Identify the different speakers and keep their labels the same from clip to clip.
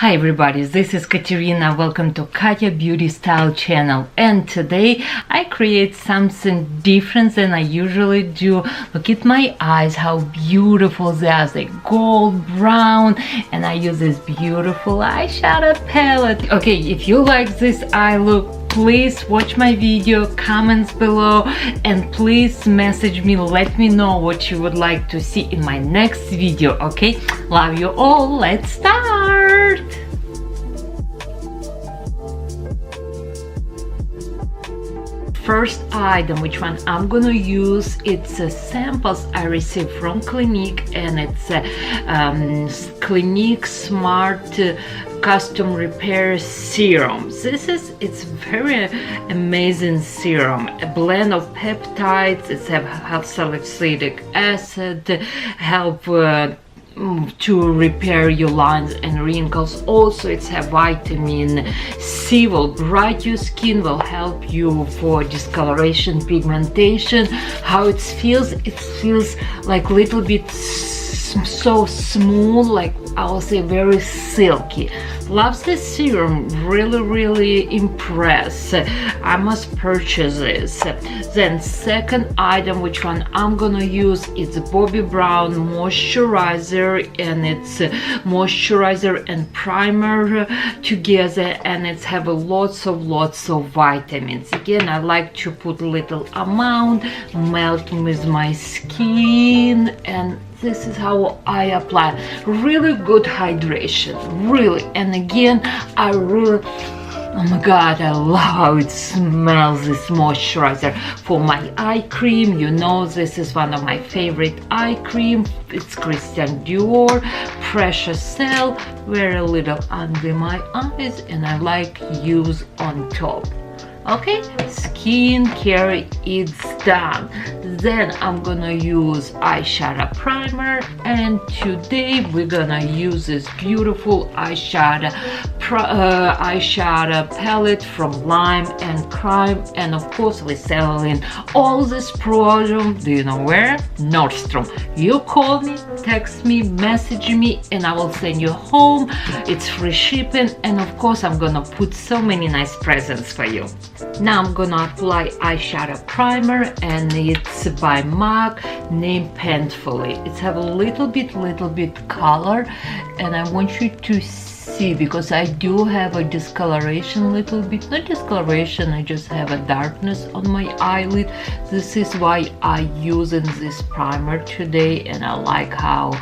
Speaker 1: Hi everybody, this is Katerina. Welcome to Katya Beauty Style channel, and today I create something different than I usually do. Look at my eyes, how beautiful they are. They're gold brown, and I use this beautiful eyeshadow palette. Okay, if you like this eye look, please watch my video, comments below, and please message me, let me know what you would like to see in my next video. Okay, love you all, let's start. First item, which one I'm gonna use, it's samples I received from Clinique, and it's Clinique Smart Custom Repair Serum. It's very amazing serum, a blend of peptides. It's have salicylic acid, help to repair your lines and wrinkles. Also, it's a vitamin C, will brighten your skin, will help you for discoloration, pigmentation. How it feels like a little bit so smooth, like I will say very silky. Loves this serum, really impressed. I must purchase this. Then second item, which one I'm gonna use, it's BOBBI Brown Moisturizer, and it's moisturizer and primer together, and it's have lots of vitamins. Again, I like to put little amount, melt with my skin, and this is how I apply. Really good hydration, really. And again, oh my god, I love how it smells, this moisturizer. For my eye cream, you know, this is one of my favorite eye cream. It's Christian Dior Precious Cell, very little under my eyes, and I like use on top. Okay, skincare is done. Then I'm gonna use eyeshadow primer, and today we're gonna use this beautiful eyeshadow palette from Lime and Crime, and of course we're selling all this product. Do you know where? Nordstrom. You call me, text me, message me, and I will send you home. It's free shipping, and of course I'm gonna put so many nice presents for you. Now I'm gonna apply eyeshadow primer, and it's by MAC, named Painfully. It's have a little bit color, and I want you to see, because I do have a discoloration, little bit, not discoloration, I just have a darkness on my eyelid. This is why I using this primer today, and I like how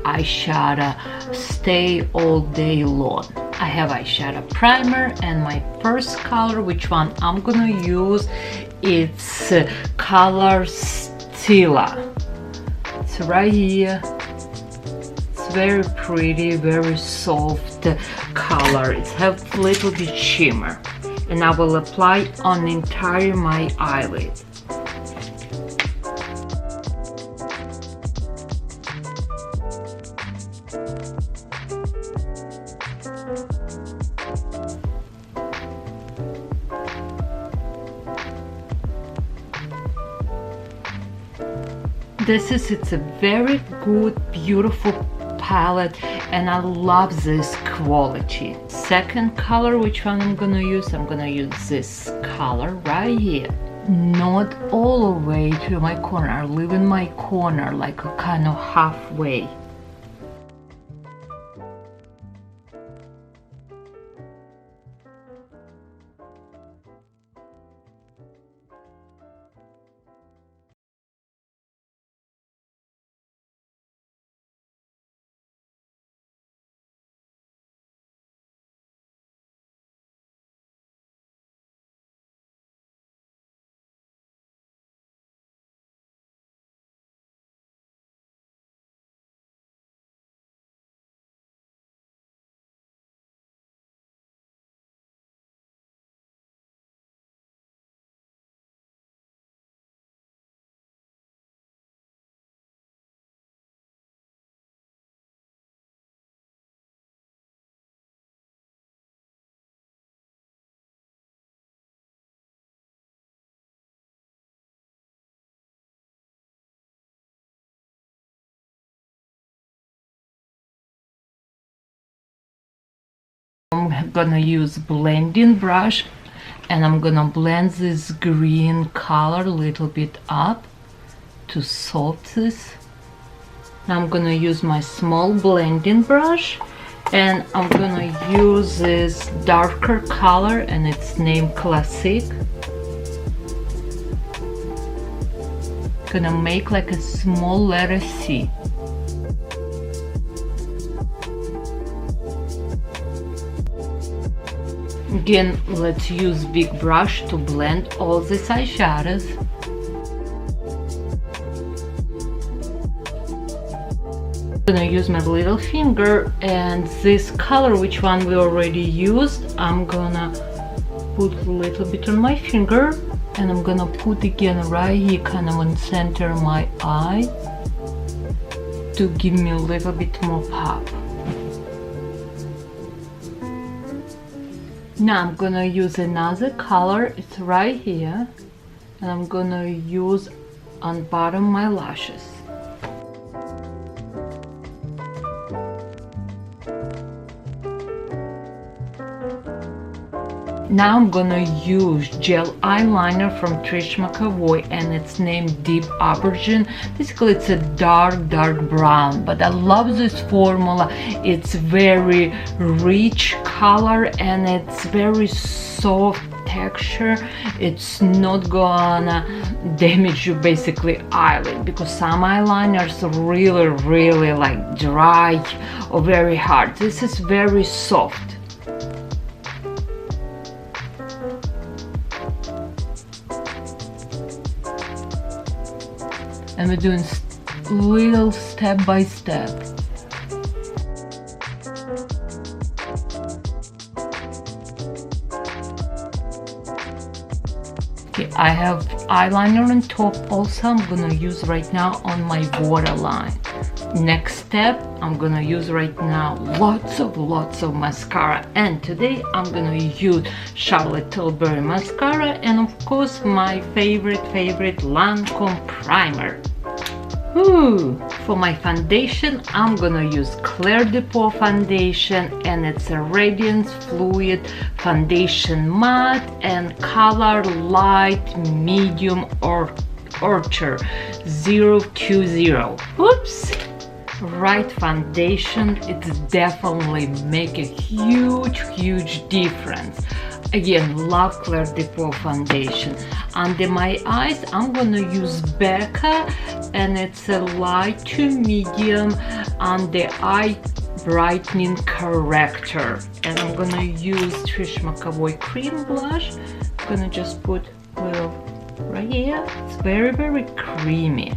Speaker 1: eyeshadow stay all day long. I have eyeshadow primer, and my first color, which one I'm gonna use, it's color Stila. It's right here. It's very pretty, very soft color. It has a little bit shimmer, and I will apply on entire my eyelid. It's a very good, beautiful palette, and I love this quality. Second color, which one I'm gonna use? I'm gonna use this color right here. Not all the way to my corner. I leave in my corner like a kind of halfway. I'm gonna use blending brush, and I'm gonna blend this green color a little bit up to soften this. Now I'm gonna use my small blending brush, and I'm gonna use this darker color, and it's named Classic. Gonna make like a small letter C. Again, let's use big brush to blend all these eyeshadows. I'm gonna use my little finger, and this color, which one we already used, I'm gonna put a little bit on my finger, and I'm gonna put again right here, kind of in center of my eye, to give me a little bit more pop. Now I'm gonna use another color, it's right here, and I'm gonna use on bottom my lashes. Now I'm gonna use gel eyeliner from Trish McEvoy, and it's named Deep Aubergine. Basically it's a dark brown, but I love this formula. It's very rich color, and it's very soft texture. It's not gonna damage you basically eyelid, because some eyeliners really like dry or very hard. This is very soft. And we're doing little step by step. Okay, I have eyeliner on top also. I'm gonna use right now on my waterline. Next step, I'm gonna use right now lots of mascara, and today I'm gonna use Charlotte Tilbury mascara, and of course my favorite Lancome primer. Ooh. For my foundation, I'm gonna use Claire Depot foundation, and it's a Radiance Fluid Foundation Matte and color light medium or Orchard 020. Oops. Right foundation, it's definitely make a huge difference. Again, love Claire Depot foundation. Under my eyes, I'm gonna use BECCA, and it's a light to medium under eye brightening corrector. And I'm gonna use Trish McEvoy cream blush. I'm gonna just put a little right here. It's very creamy.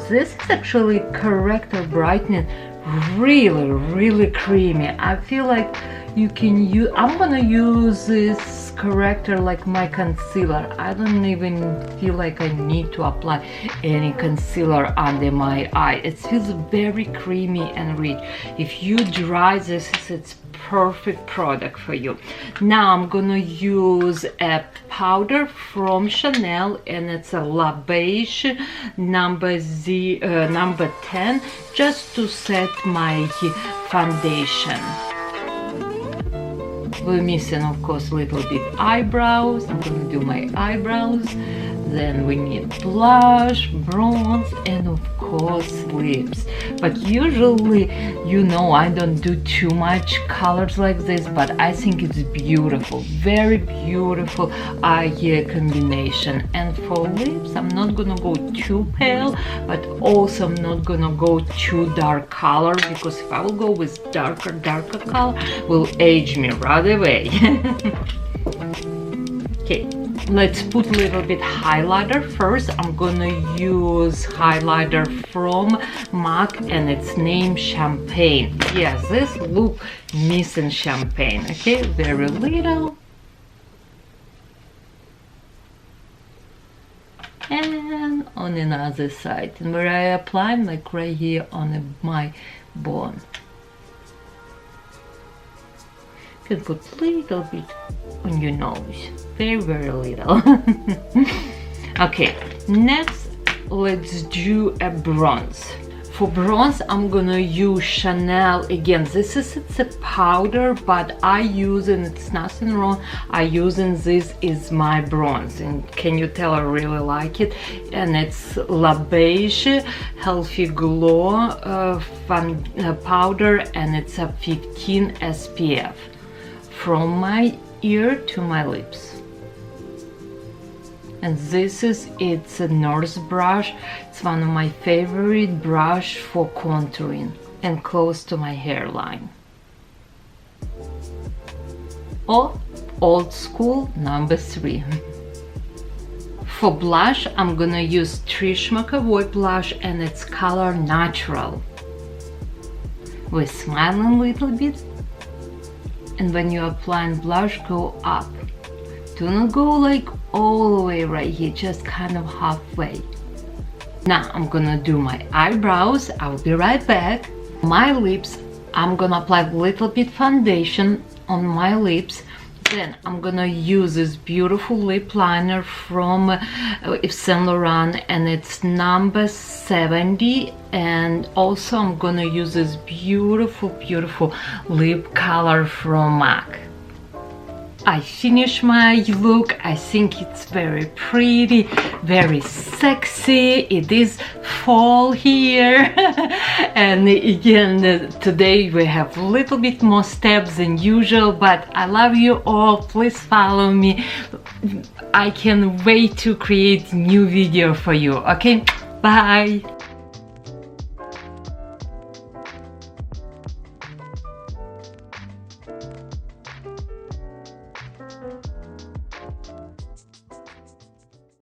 Speaker 1: This is actually corrector brightening, really creamy. I feel like you can use, I'm gonna use this corrector like my concealer. I don't even feel like I need to apply any concealer under my eye. It feels very creamy and rich. If you dry this, it's perfect product for you. Now I'm gonna use a powder from Chanel, and it's a La Beige number 10, just to set my foundation. We're missing, of course, a little bit eyebrows. I'm gonna do my eyebrows. Then we need blush, bronze, and of course lips. But usually, you know, I don't do too much colors like this, but I think it's beautiful, very beautiful eye combination. And for lips, I'm not gonna go too pale, but also I'm not gonna go too dark color, because if I will go with darker color, will age me right away. Okay. Let's put a little bit highlighter first. I'm gonna use highlighter from MAC, and it's named Champagne. Yes, this look missing champagne. Okay, very little. And on another side. And where I apply, like right here on my bone. You can put a little bit on your nose, very little. Okay, next let's do a bronze. For bronze, I'm gonna use Chanel again. It's a powder, but I use, and it's nothing wrong, I using this is my bronze, and can you tell I really like it? And it's La Beige Healthy Glow powder, and it's a 15 SPF from my ear to my lips. And this is, it's a Nurse brush. It's one of my favorite brush for contouring and close to my hairline. Or old school number 3. For blush, I'm gonna use Trish McEvoy blush, and it's color Natural. We smile a little bit, and when you're applying blush, go up. Do not go like all the way right here, just kind of halfway. Now I'm gonna do my eyebrows. I'll be right back. My lips, I'm gonna apply a little bit foundation on my lips. Then I'm gonna use this beautiful lip liner from Yves Saint Laurent, and it's number 70. And also I'm gonna use this beautiful lip color from MAC. I finished my look. I think it's very pretty, very sexy. It is fall here. And again, today we have a little bit more steps than usual, but I love you all. Please follow me. I can't wait to create new video for you. Okay, bye.